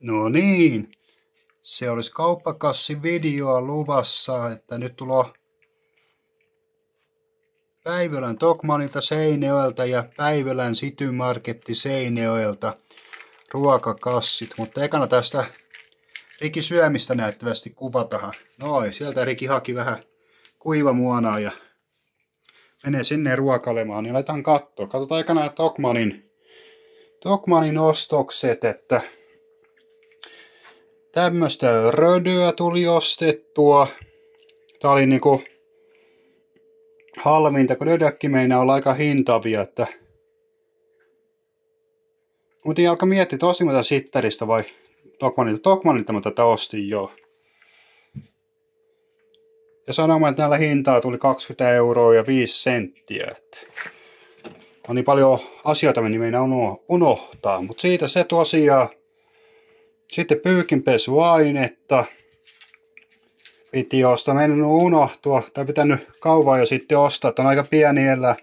No niin, se olisi kauppakassin videoa luvassa, että nyt tulee Päivälän Tokmanilta Seinäjoelta ja Päivälän City Marketti Seinäjoelta ruokakassit, mutta ekana tästä Riki syömistä näyttävästi kuvatahan. Noin, sieltä Riki haki vähän kuivamuonaa ja menee sinne ruokailemaan, niin laitetaan katsoa. Katsotaan ekana Tokmanin ostokset, että tämmöstä rödyä tuli ostettua. Tää oli niinku halvinta, kun rödäkki meinaa olla aika hintavia, että mutta alkoi miettiä, että ostin mä tätä Sitteristä vai Tokmanilta mä tätä ostin jo. Ja sanomaan, että näillä hintaa tuli 20 euroa ja 5 senttiä. Että on niin paljon asioita, meni meinaa unohtaa. Mutta siitä se tosiaan. Sitten pyykinpesuainetta piti ostaa. Meidän on unohtua. Tai pitänyt kauan jo sitten ostaa. Että on aika pienillä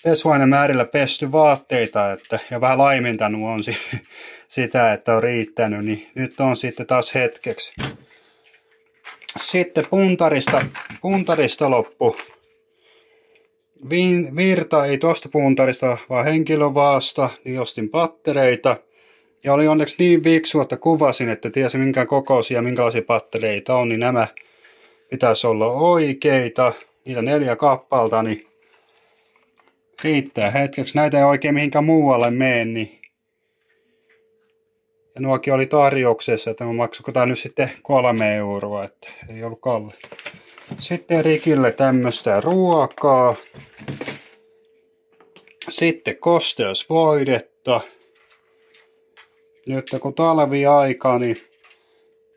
pesuainemäärillä pesty vaatteita. Että, ja vähän laimentanut on sitä, että on riittänyt. Niin nyt on sitten taas hetkeksi. Sitten puntarista loppu. Virta ei tosta puntarista, vaan henkilövaasta, niin ostin pattereita. Ja oli onneksi niin viksu, että kuvasin, että tiesin minkä kokoisia ja minkälaisia pattereita on, niin nämä pitäisi olla oikeita. Niitä 4 kappalta, niin riittää hetkeksi. Näitä ei oikein mihinkään muualle mene, niin ja nuokin oli tarjouksessa, että maksuiko tää nyt sitten 3 euroa, että ei ollut kalli. Sitten Rikille tämmöstä ruokaa. Sitten kosteusvoidetta. Nyt kun talviaika, niin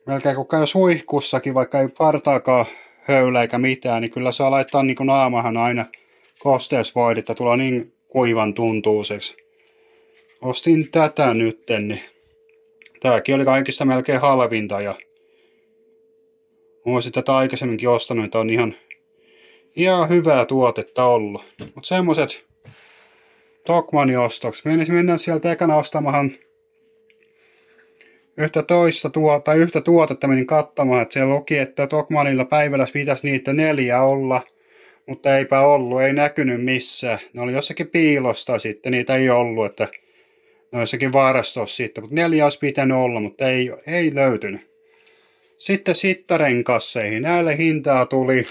melkein kun käy suihkussakin, vaikka ei partaakaan höylä eikä mitään, niin kyllä saa laittaa niin kuin naamahan aina kosteusvoidetta. Tulee niin kuivan tuntuiseksi. Ostin tätä nytten, niin tääkin oli kaikista melkein halvinta ja olisin tätä aikaisemminkin ostanut, että on ihan hyvää tuotetta ollut. Mutta semmoset Tokmanin ostokset. Mennään sieltä ekana ostamahan yhtä tuotetta menin katsomaan, että siellä luki, että Tokmanilla päivällä pitäisi niitä 4 olla, mutta eipä ollut, ei näkynyt missään. Ne oli jossakin piilosta sitten, niitä ei ollut, että ne on jossakin varastossa sitten, mutta 4 olisi pitänyt olla, mutta ei löytynyt. Sitten sittarenkasseihin. Näille hintaa tuli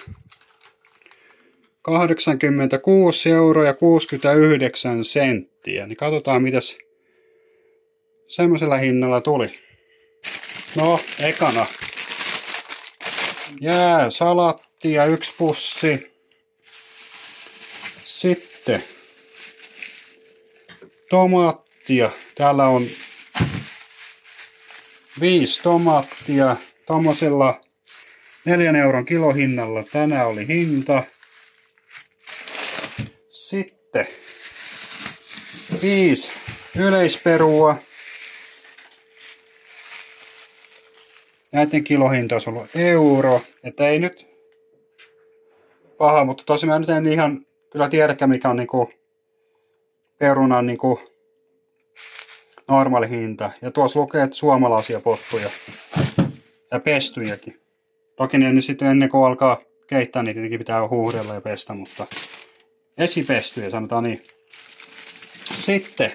86 euroa ja 69 senttiä. Niin katsotaan mitäs semmoisella hinnalla tuli. No, ekana jääsalattia 1 pussi. Sitten tomaattia. Täällä on 5 tomaattia. Tommosella 4 euron kilohinnalla tänään oli hinta. Sitten 5 yleisperua. Näiden kilohinta olisi ollut euro. Että ei nyt paha, mutta tosiaan mä nyt en ihan kyllä tiedäkään mikä on niinku perunan niinku normaali hinta. Ja tuossa lukee, että suomalaisia pottuja. Ja pestyjäkin. Toki ne sitten ennen kuin alkaa keittää, niin tietenkin pitää huuhdella ja pestä, mutta esipestyjä sanotaan niin. Sitten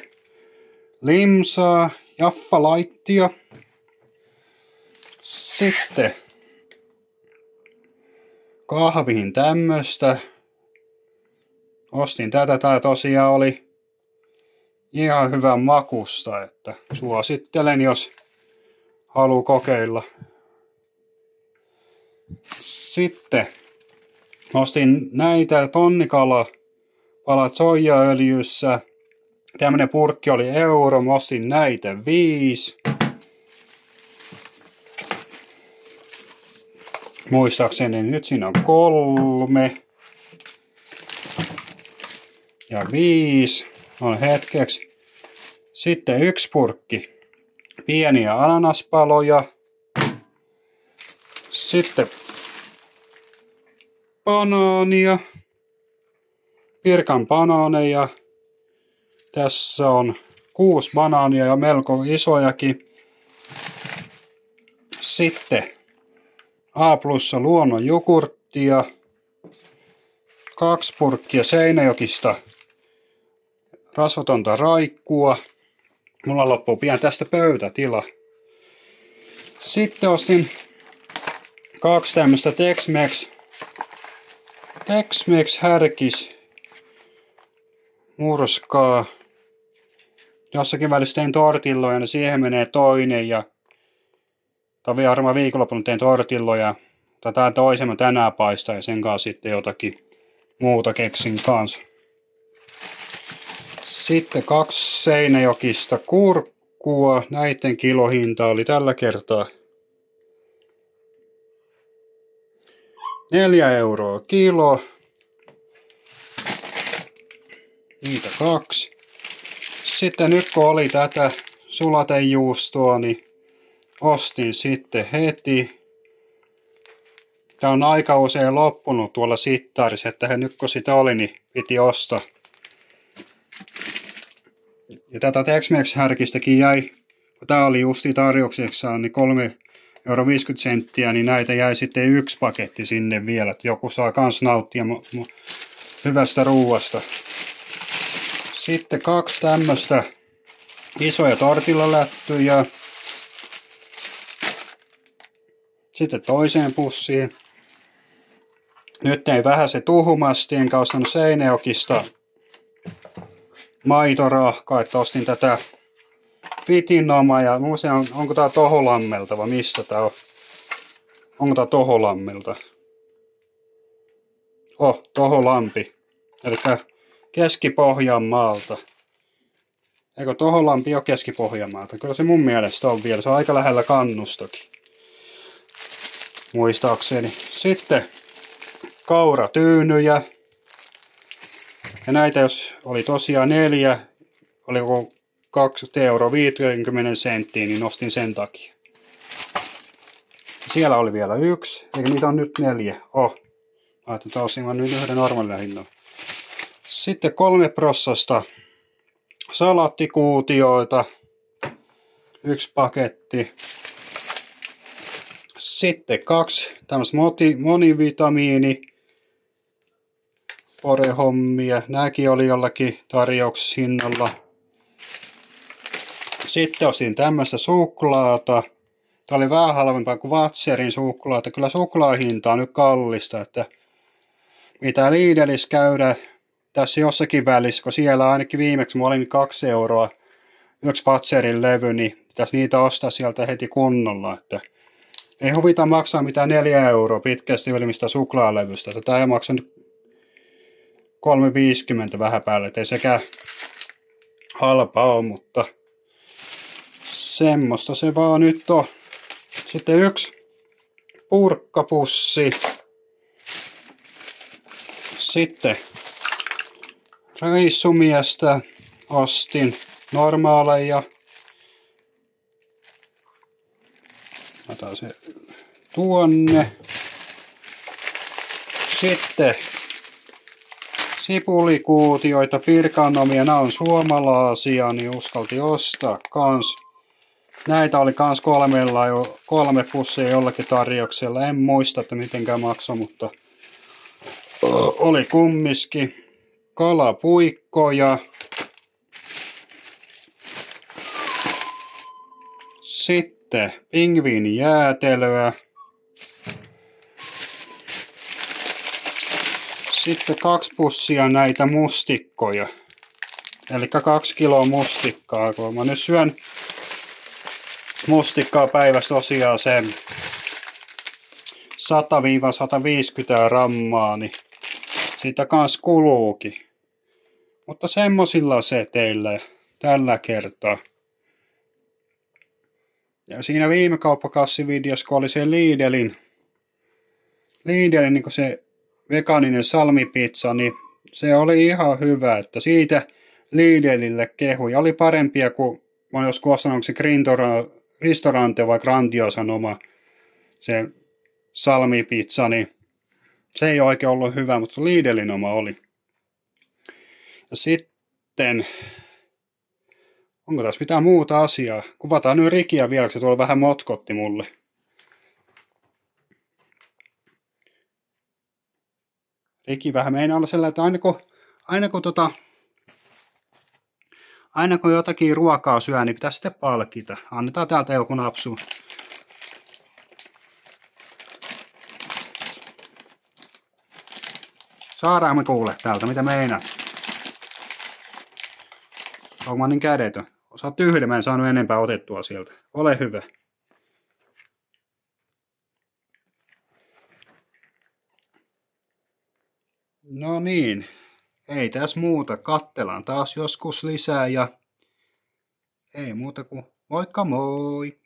limsaa, jaffalaittia. Sitten kahviin tämmöstä. Ostin tätä, tää tosiaan oli ihan hyvän makusta, että suosittelen jos haluaa kokeilla. Sitten ostin näitä tonnikalapalat soijaöljyssä. Tämmönen purkki oli euro, mä ostin näitä 5. Muistaakseni nyt siinä on 3. Ja 5 on hetkeksi. Sitten 1 purkki pieniä ananaspaloja. Sitten banaania. Pirkan banaaneja. Tässä on 6 banaania ja melko isojakin. Sitten A+ luonnon jogurttia, 2 purkkia Seinäjokista rasvatonta raikkua. Mulla loppuu pian tästä pöytätila. Sitten ostin 2 tämmöstä Tex-Mex härkis murskaa. Jossakin välissä tein tortilloja, niin siihen menee toinen ja varmaan viikonloppuna tein tortilloja. Tätä toisen mä tänään paistaa ja sen kanssa sitten jotakin muuta keksin kanssa. Sitten 2 Seinäjokista kurkkua. Näiden kilohinta oli tällä kertaa 4 € kilo. Niitä 2. Sitten nyt kun oli tätä sulatejuustoa, niin ostin sitten heti. Tää on aika usein loppunut tuolla sittarissa, että nyt kun sitä oli, niin piti ostaa. Ja tätä Tex-Mex härkistäkin jäi, kun tää oli justi tarjouksessa, niin 3,50 €, niin näitä jäi sitten 1 paketti sinne vielä, että joku saa kans nauttia hyvästä ruuasta. Sitten 2 tämmöstä isoja tortillalättyjä. Sitten toiseen pussiin. Nyt tein vähän se tuhumasti, enkä ostanut Seinäjokista maitorahkaa, että ostin tätä Vitinomaa ja onko tää Toholammelta vai mistä tää on? Onko tää Toholammelta? Toholampi. Elikkä Keski-Pohjanmaalta. Eikö Toholampi ole Keski-Pohjanmaalta? Kyllä se mun mielestä on vielä. Se on aika lähellä Kannustakin. Muistaakseni. Sitten kauratyynyjä. Ja näitä jos oli tosiaan 4, oli 2,50 €, niin nostin sen takia. Siellä oli vielä 1, eikä niitä on nyt 4. Ajattelin, osin nyt yhden normaalilla hinnalla. Sitten 3 prossasta salaattikuutioita. 1 paketti. Sitten 2 tämmöistä monivitamiini porehommia. Nämäkin oli jollakin tarjouksessa hinnalla. Sitten ostin tämmöistä suklaata. Tämä oli vähän halvempaa kuin Vatserin suklaata. Kyllä suklaahinta on nyt kallista, että mitä Lidlissä käydä tässä jossakin välissä, kun siellä ainakin viimeksi mulla oli 2 € 1 Vatserin levy, niin pitäisi niitä ostaa sieltä heti kunnolla. Että ei huvita maksaa mitään 4 € pitkästi ylimistä suklaalevystä. Tätä ei maksa nyt 3,50 vähän päälle, ettei sekään halpaa ole, mutta semmoista se vaan nyt on. Sitten 1 purkkapussi. Sitten reissumiestä ostin normaaleja. Otan se tuonne. Sitten sipulikuutioita, Pirkannomia, nämä on suomalaisia, niin uskalti ostaa kans. Näitä oli kans 3 pussia jollakin tarjouksella. En muista, että mitenkään maksoi, mutta oli kumminkin. Kalapuikkoja. Sitten pingviinijäätelöä. Sitten 2 pussia näitä mustikkoja. Eli 2 kiloa mustikkaa. Kun mä nyt syön mustikkaa päivässä tosiaan sen 100-150 grammaa, niin siitä kans kuluukin. Mutta semmosilla se teille tällä kertaa. Ja siinä viime kauppakassivideossa, kun oli se Lidlin niin se vegaaninen salmipizza, niin se oli ihan hyvä, että siitä Lidlille kehuja. Oli parempia kuin mä oon joskus ostanut, onko se Ristorante vai Grandiosan oma se salmipizza, niin se ei oikein ollut hyvä, mutta Lidlin oma oli. Ja sitten, onko tässä mitään muuta asiaa? Kuvataan nyt Rikiä vielä, kun se tuolla vähän motkotti mulle. Teki vähän meinaa olla sellainen, että aina kun jotakin ruokaa syö, niin pitää sitten palkita. Annetaan täältä joku napsu. Saadaan me kuule täältä, mitä meinaat? Onko mä niin kädetön? Sä oot tyhjä, mä en saanut enempää otettua sieltä. Ole hyvä. No niin, ei tässä muuta. Kattellaan taas joskus lisää ja ei muuta kuin moikka moi!